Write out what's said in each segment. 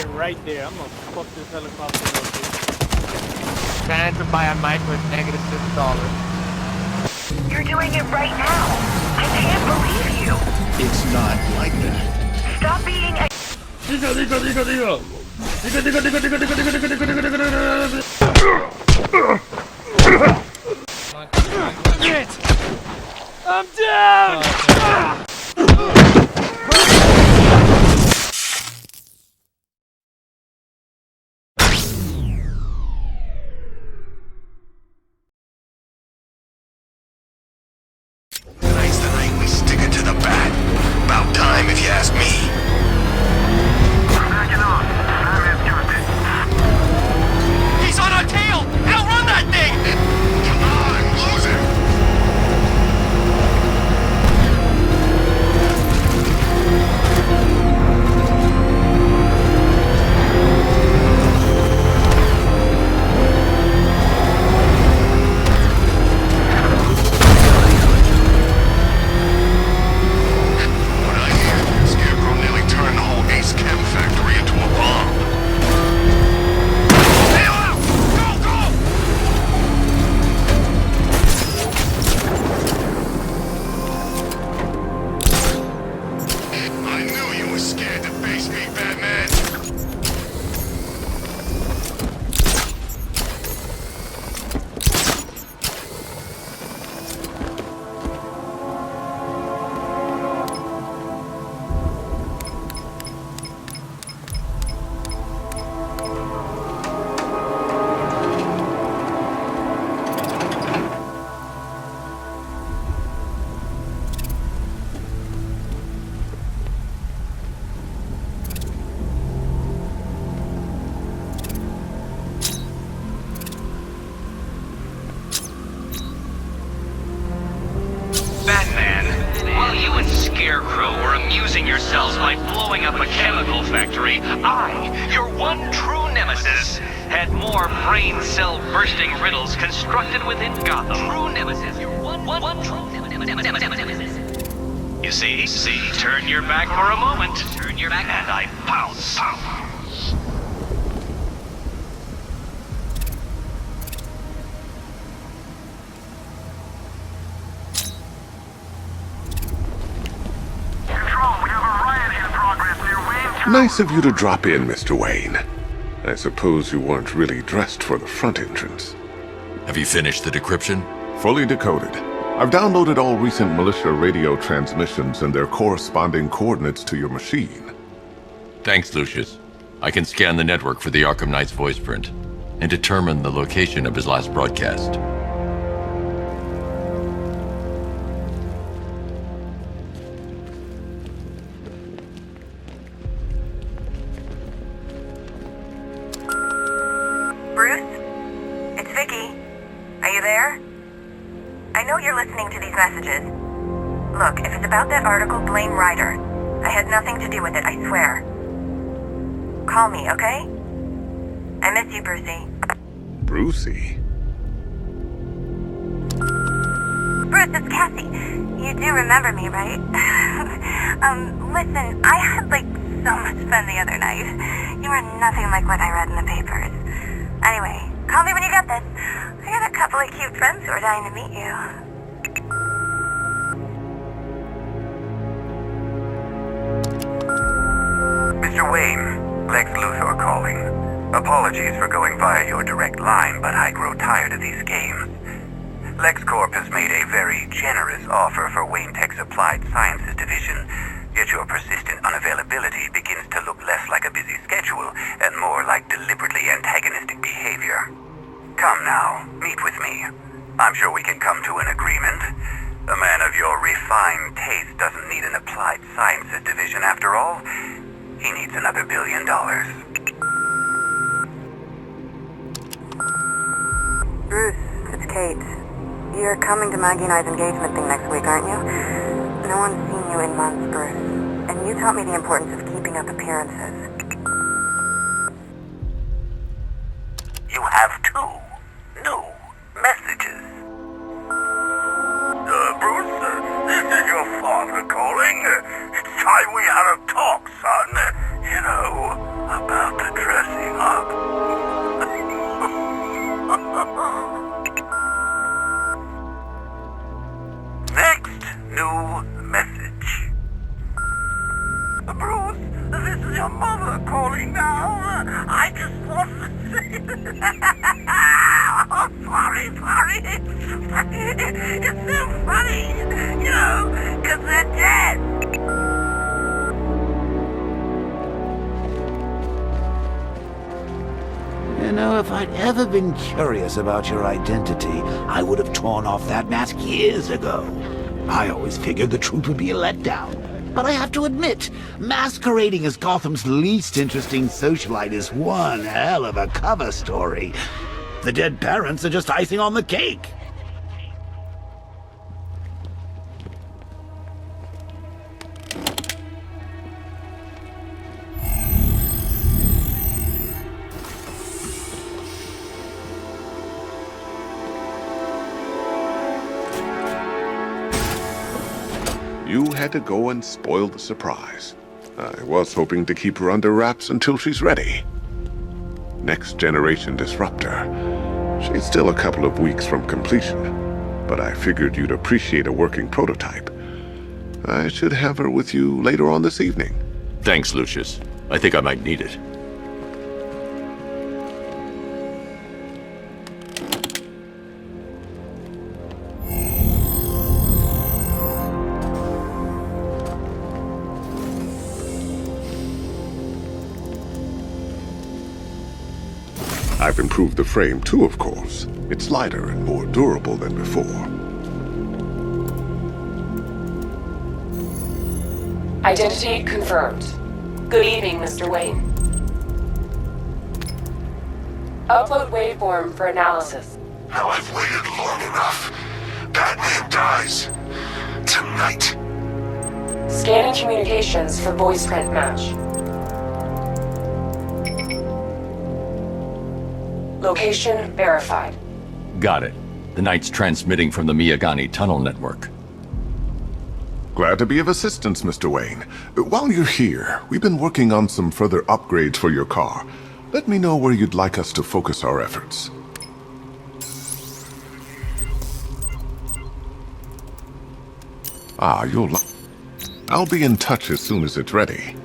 Right there. I'm gonna fuck this helicopter up, dude. Transferred by a mic with negative $6. You're doing it right now. I can't believe you. It's not like that. Stop being a... I'm down! Tonight's the night we stick it to the bat. About time, if you ask me. I'm backing off. I'm interrupted. He's on our tail! Outrun that thing! Come on, lose him! What I hear, Scarecrow nearly turned the whole Ace Chem factory into a bomb. Bail out! Go, go! I knew you were scared to face me, Batman. Batman, while you and Scarecrow were amusing yourselves by blowing up a chemical factory, I, your one true nemesis, had more brain cell bursting riddles constructed within Gotham. True nemesis, your one true nemesis. You see, turn your back for a moment. Turn your back, and I pounce. Control, we have a riot in progress near Wayne. Nice of you to drop in, Mr. Wayne. I suppose you weren't really dressed for the front entrance. Have you finished the decryption? Fully decoded. I've downloaded all recent militia radio transmissions and their corresponding coordinates to your machine. Thanks, Lucius. I can scan the network for the Arkham Knight's voice print and determine the location of his last broadcast. Bruce? It's Vicky. Are you there? I know you're listening to these messages. Look, if it's about that article, blame Ryder. I had nothing to do with it, I swear. Call me, okay? I miss you, Brucey. Brucey? Bruce, it's Cassie. You do remember me, right? Listen, I had, so much fun the other night. You were nothing like what I read in the papers. Anyway, call me when you get this. I got a couple of cute friends who are dying to meet you. Mr. Wayne, Lex Luthor calling. Apologies for going via your direct line, but I grow tired of these games. LexCorp has made a very generous offer for Wayne Tech's Applied Sciences division, yet your persistent unavailability begins to look less like a busy schedule and more like deliberately antagonistic behavior. Come now, meet with me. I'm sure we can come to an agreement. A man of your refined taste doesn't need an Applied Sciences division after all. He needs another $1 billion. Bruce, it's Kate. You're coming to Maggie and I's engagement thing next week, aren't you? No one's seen you in months, Bruce. And you taught me the importance of keeping up appearances. You have two new messages. Bruce, this is your father calling. It's time we had a talk, son. You know, about your mother calling now. I just want to say... Oh, sorry. It's so funny, you know, because they're dead. You know, if I'd ever been curious about your identity, I would have torn off that mask years ago. I always figured the truth would be a letdown. But I have to admit, masquerading as Gotham's least interesting socialite is one hell of a cover story. The dead parents are just icing on the cake. You had to go and spoil the surprise. I was hoping to keep her under wraps until she's ready. Next generation disruptor. She's still a couple of weeks from completion, but I figured you'd appreciate a working prototype. I should have her with you later on this evening. Thanks, Lucius. I think I might need it. I've improved the frame too, of course. It's lighter and more durable than before. Identity confirmed. Good evening, Mr. Wayne. Upload waveform for analysis. Now I've waited long enough. Batman dies. Tonight. Scanning communications for voice print match. Location verified. Got it. The Knight's transmitting from the Miyagani tunnel network. Glad to be of assistance, Mr. Wayne. While you're here, we've been working on some further upgrades for your car. Let me know where you'd like us to focus our efforts. I'll be in touch as soon as it's ready.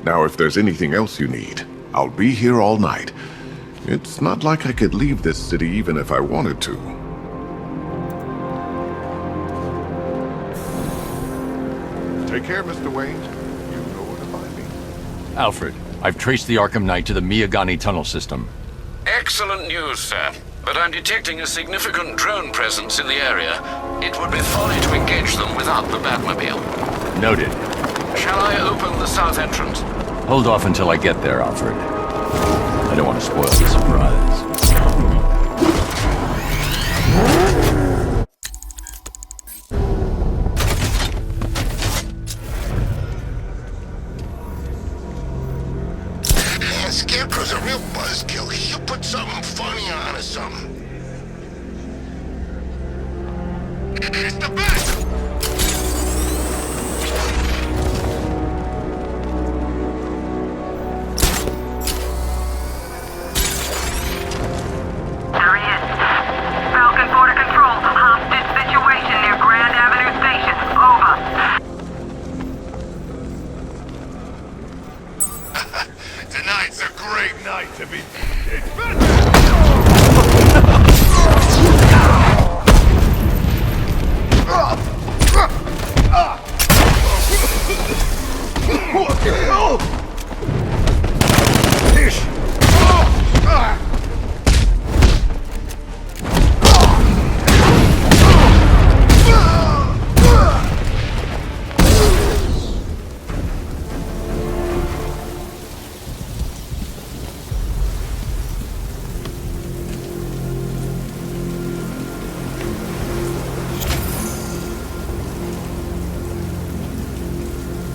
Now, if there's anything else you need, I'll be here all night. It's not like I could leave this city even if I wanted to. Take care, Mr. Wayne. You know where to find me. Alfred, I've traced the Arkham Knight to the Miyagani tunnel system. Excellent news, sir. But I'm detecting a significant drone presence in the area. It would be folly to engage them without the Batmobile. Noted. Shall I open the south entrance? Hold off until I get there, Alfred. I don't want to spoil the surprise. Yeah, Scarecrow's a real buzzkill. He'll put something funny on or something. It's the best! Tonight's a great night to be...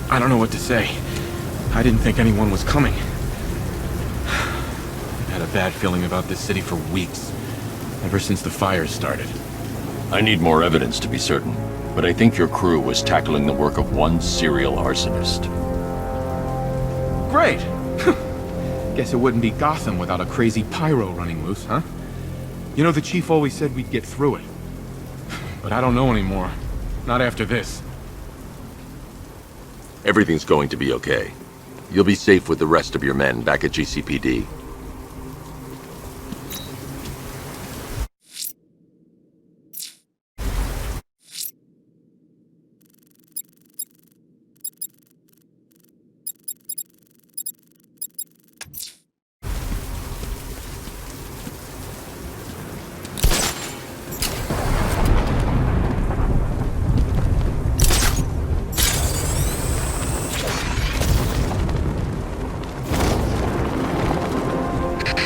I don't know what to say. I didn't think anyone was coming. I've had a bad feeling about this city for weeks. Ever since the fires started. I need more evidence to be certain, but I think your crew was tackling the work of one serial arsonist. Great! Guess it wouldn't be Gotham without a crazy pyro running loose, huh? You know, the chief always said we'd get through it. But I don't know anymore. Not after this. Everything's going to be okay. You'll be safe with the rest of your men back at GCPD.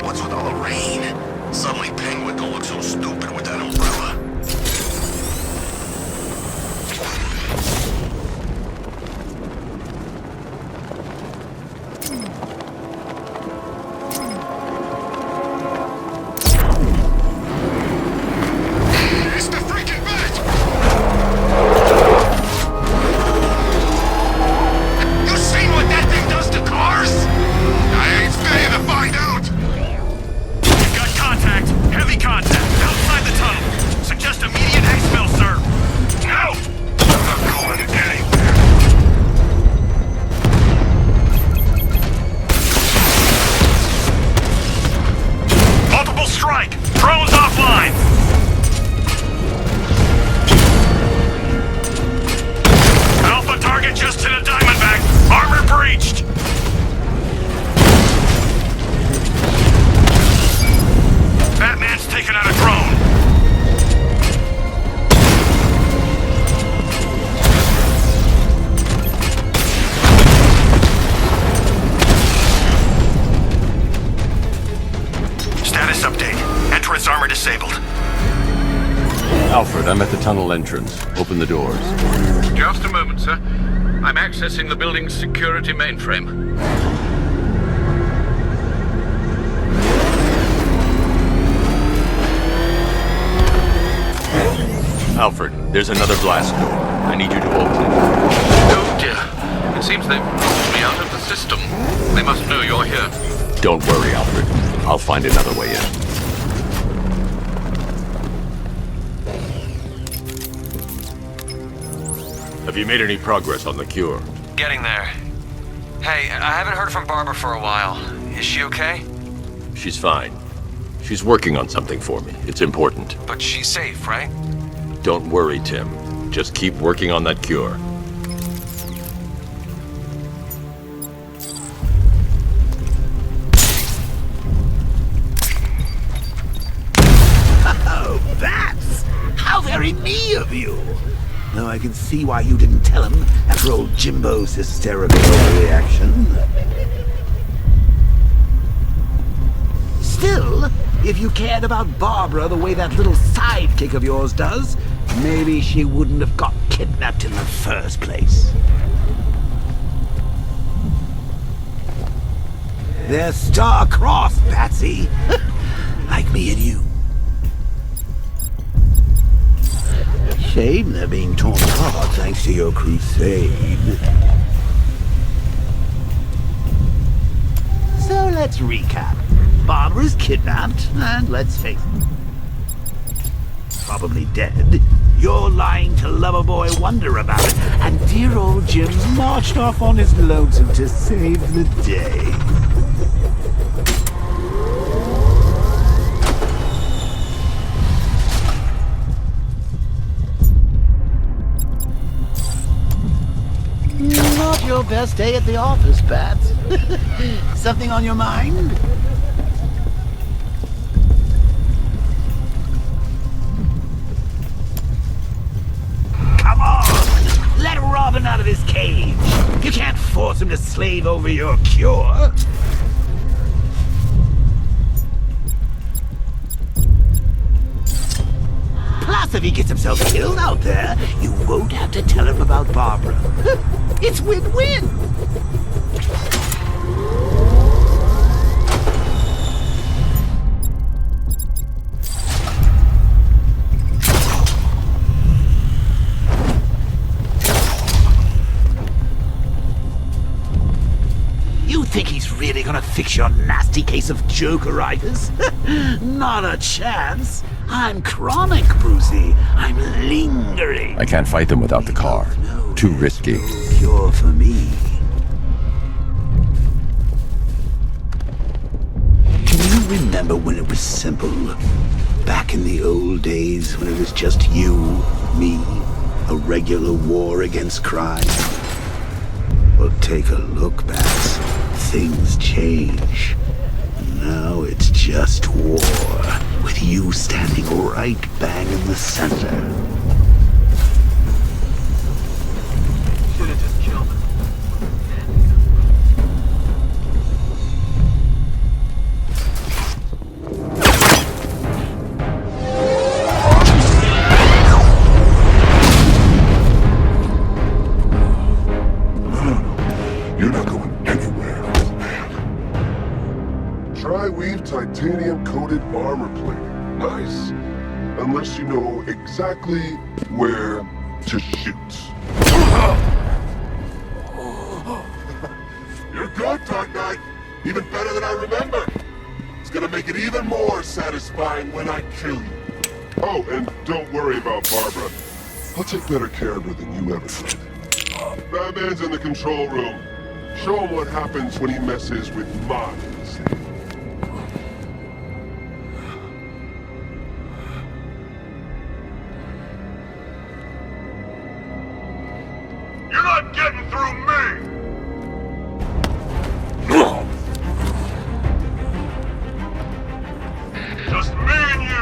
What's with all the rain? Suddenly Penguin don't look so stupid with that umbrella. It's the freaking bat! You seen what that thing does to cars? I ain't staying to find out! Got contact. Heavy contact. Outside the tunnel. Suggest immediate exfil, sir. No! I'm not going anywhere. Multiple strike. Drones offline. Alpha target just hit a Diamondback. Armor breached. Batman's taken out a drone. Status update. Entrance armor disabled. Alfred, I'm at the tunnel entrance. Open the doors. Just a moment, sir. I'm accessing the building's security mainframe. Alfred, there's another blast door. I need you to open it. Oh dear. It seems they've moved me out of the system. They must know you're here. Don't worry, Alfred. I'll find another way in. Have you made any progress on the cure? Getting there. Hey, I haven't heard from Barbara for a while. Is she okay? She's fine. She's working on something for me. It's important. But she's safe, right? Don't worry, Tim. Just keep working on that cure. Oh, bats! How very me of you! Though I can see why you didn't tell him after old Jimbo's hysterical overreaction. Still, if you cared about Barbara the way that little sidekick of yours does, maybe she wouldn't have got kidnapped in the first place. They're star-crossed, Patsy. Like me and you. Shame they're being torn apart thanks to your crusade. So let's recap. Barbara's kidnapped, and let's face it, probably dead. You're lying to Loverboy Wonder about it, and dear old Jim's marched off on his lonesome to save the day. Not your best day at the office, Bats. Something on your mind? Come on! Let Robin out of his cage. You can't force him to slave over your cure. Plus, if he gets himself killed out there, you won't have to tell him about Barbara. It's win-win! You think he's really gonna fix your nasty case of Jokeritis? Not a chance. I'm chronic, Brucey. I'm lingering. I can't fight them without the car. Too risky. Cure for me. remember when it was simple? Back in the old days when it was just you, me, a regular war against crime? Well, take a look, Bats. Things change. Now it's just war, with you standing right bang in the center. Should've just killed him. You're not going anywhere, man. Tri-weave titanium-coated armor plating. Nice. Unless you know exactly where to shoot. You're good, Dark Knight. Even better than I remember. It's gonna make it even more satisfying when I kill you. Oh, and don't worry about Barbara. I'll take better care of her than you ever did. Batman's in the control room. Show him what happens when he messes with minds. You're not getting through me! Just me and you!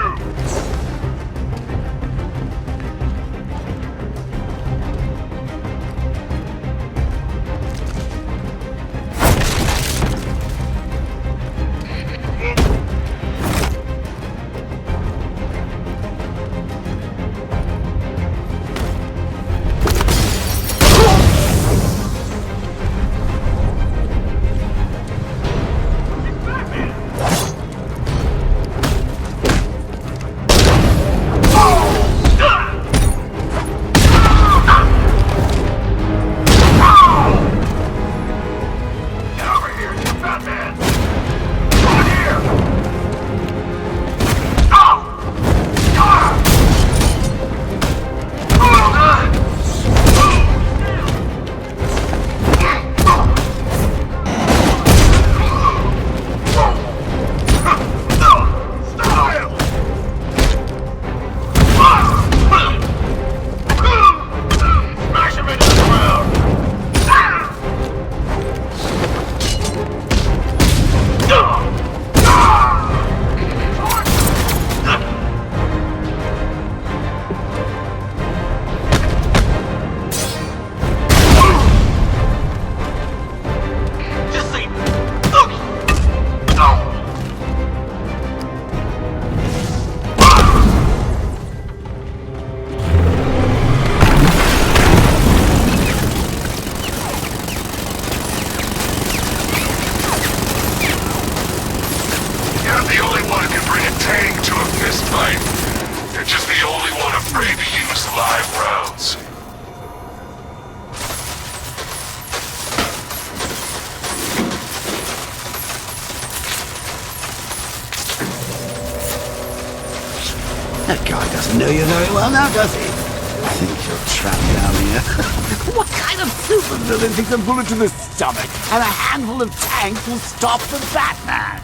That guy doesn't know you very well now, does he? I think you're trapped down here. What kind of supervillain thinks a bullet to the stomach and a handful of tanks will stop the Batman?